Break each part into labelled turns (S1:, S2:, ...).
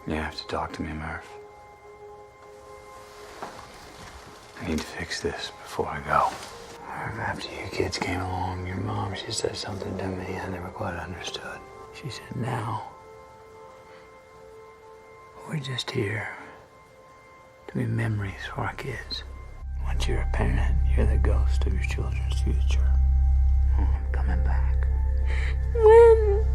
S1: You have to talk to me, Murph. I need to fix this before I go. After you kids came along, your mom, she said something to me I never quite understood. She said, now, we're just here to be memories for our kids. Once you're a parent, you're the ghost of your children's future. I'm coming back.
S2: When?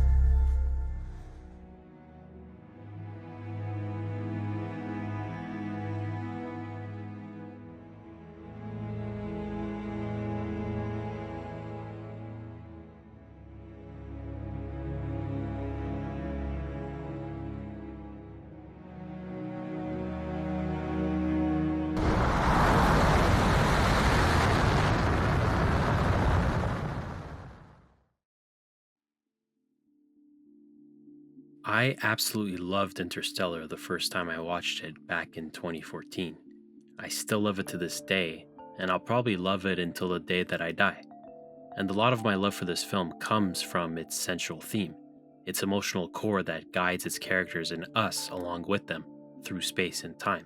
S3: I absolutely loved Interstellar the first time I watched it back in 2014. I still love it to this day, and I'll probably love it until the day that I die. And a lot of my love for this film comes from its central theme, its emotional core that guides its characters and us along with them through space and time,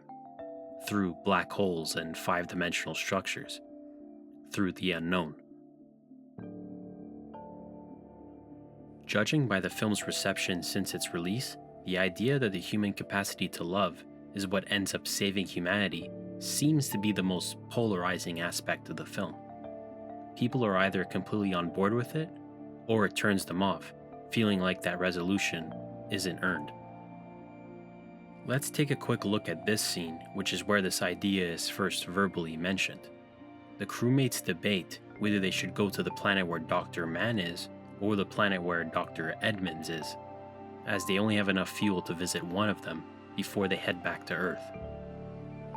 S3: through black holes and five-dimensional structures, through the unknown. Judging by the film's reception since its release, the idea that the human capacity to love is what ends up saving humanity seems to be the most polarizing aspect of the film. People are either completely on board with it, or it turns them off, feeling like that resolution isn't earned. Let's take a quick look at this scene, which is where this idea is first verbally mentioned. The crewmates debate whether they should go to the planet where Dr. Mann is, or the planet where Dr. Edmunds is, as they only have enough fuel to visit one of them before they head back to Earth.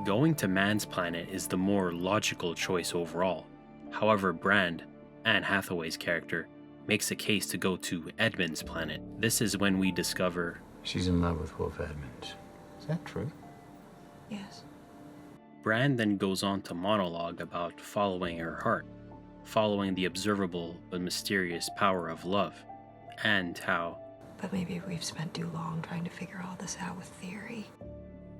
S3: Going to Mann's planet is the more logical choice overall. However, Brand, Anne Hathaway's character, makes a case to go to Edmunds' planet. This is when we discover
S1: she's in love with Wolf Edmunds. Is that true?
S2: Yes.
S3: Brand then goes on to monologue about following her heart, following the observable but mysterious power of love, and how,
S2: But maybe we've spent too long trying to figure all this out with theory.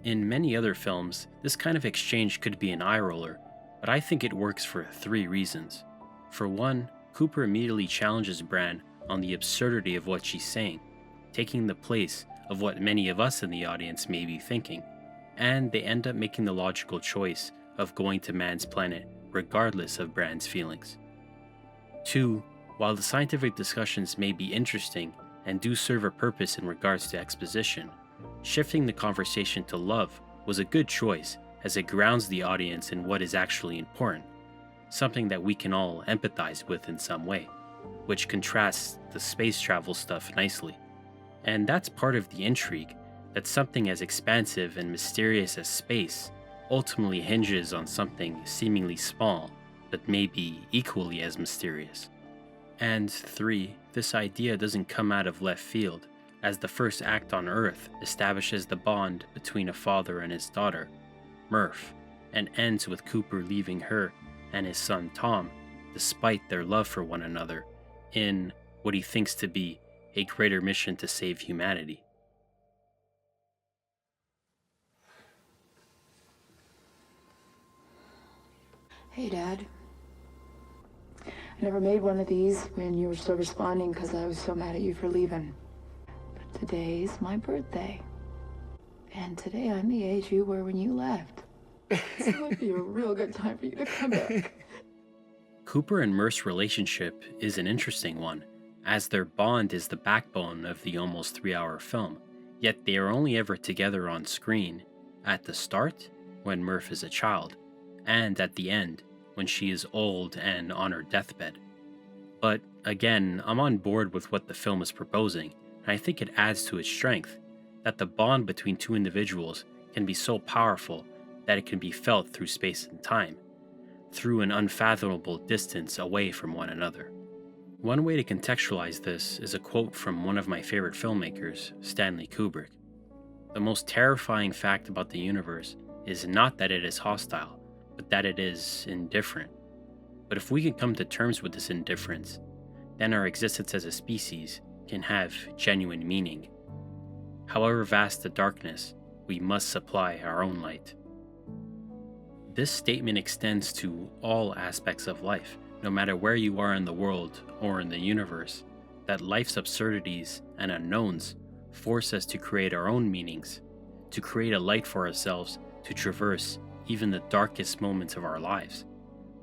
S3: in many other films, this kind of exchange could be an eye roller, but I think it works for 3 reasons. For one, Cooper immediately challenges Brand on the absurdity of what she's saying, taking the place of what many of us in the audience may be thinking, and they end up making the logical choice of going to Mann's planet regardless of Brand's feelings. 2. While the scientific discussions may be interesting and do serve a purpose in regards to exposition, shifting the conversation to love was a good choice as it grounds the audience in what is actually important, something that we can all empathize with in some way, which contrasts the space travel stuff nicely. And that's part of the intrigue, that something as expansive and mysterious as space ultimately hinges on something seemingly small, but maybe equally as mysterious. And 3, this idea doesn't come out of left field, as the first act on Earth establishes the bond between a father and his daughter, Murph, and ends with Cooper leaving her and his son Tom, despite their love for one another, in what he thinks to be a greater mission to save humanity.
S4: Hey, Dad. I never made one of these when you were still responding because I was so mad at you for leaving. But today's my birthday. And today I'm the age you were when you left. So it would be a real good time for you to come back.
S3: Cooper and Murph's relationship is an interesting one, as their bond is the backbone of the almost 3-hour film, yet they are only ever together on screen at the start, when Murph is a child, and at the end, when she is old and on her deathbed. But again, I'm on board with what the film is proposing, and I think it adds to its strength, that the bond between 2 individuals can be so powerful that it can be felt through space and time, through an unfathomable distance away from one another. One way to contextualize this is a quote from one of my favorite filmmakers, Stanley Kubrick. The most terrifying fact about the universe is not that it is hostile, but that it is indifferent. But if we can come to terms with this indifference, then our existence as a species can have genuine meaning. However vast the darkness, we must supply our own light. This statement extends to all aspects of life, no matter where you are in the world or in the universe, that life's absurdities and unknowns force us to create our own meanings, to create a light for ourselves to traverse even the darkest moments of our lives,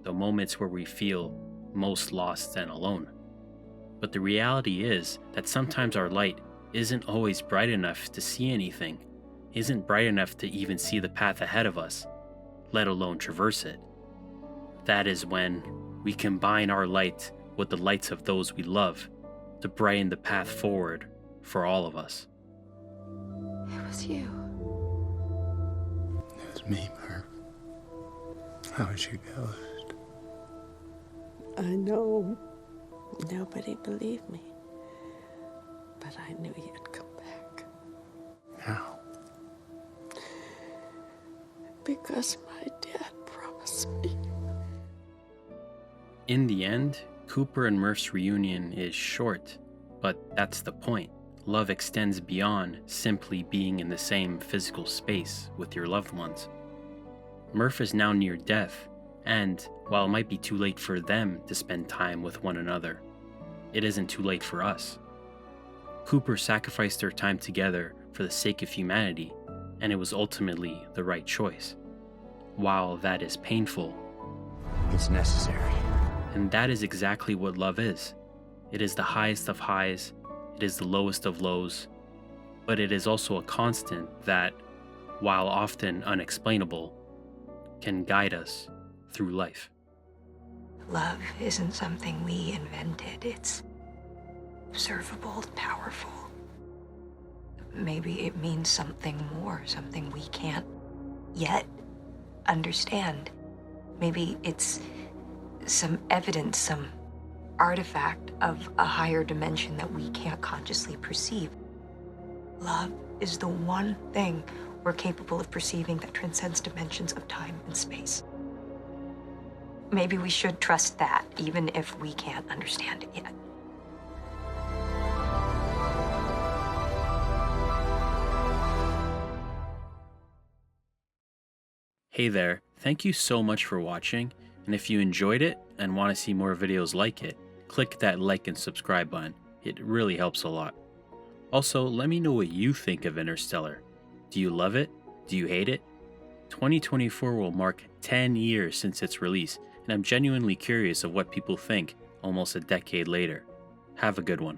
S3: the moments where we feel most lost and alone. But the reality is that sometimes our light isn't always bright enough to see anything, isn't bright enough to even see the path ahead of us, let alone traverse it. That is when we combine our light with the lights of those we love to brighten the path forward for all of us.
S2: It was you.
S1: It was me, Murph. I was your ghost.
S5: I know nobody believed me, but I knew you'd come back.
S1: How?
S5: Because my dad promised me.
S3: In the end, Cooper and Murph's reunion is short, but that's the point. Love extends beyond simply being in the same physical space with your loved ones. Murph is now near death, and while it might be too late for them to spend time with one another, it isn't too late for us. Cooper sacrificed their time together for the sake of humanity, and it was ultimately the right choice. While that is painful,
S1: It's necessary.
S3: and that is exactly what love is. It is the highest of highs, it is the lowest of lows, but it is also a constant that, while often unexplainable, can guide us through life.
S2: Love isn't something we invented. It's observable, powerful. Maybe it means something more, something we can't yet understand. Maybe it's some evidence, some artifact of a higher dimension that we can't consciously perceive. Love is the one thing we're capable of perceiving that transcends dimensions of time and space. Maybe we should trust that, even if we can't understand it yet.
S3: Hey there, thank you so much for watching, and if you enjoyed it and want to see more videos like it, click that like and subscribe button. It really helps a lot. Also, let me know what you think of Interstellar. Do you love it? Do you hate it? 2024 will mark 10 years since its release, and I'm genuinely curious of what people think almost a decade later. Have a good one.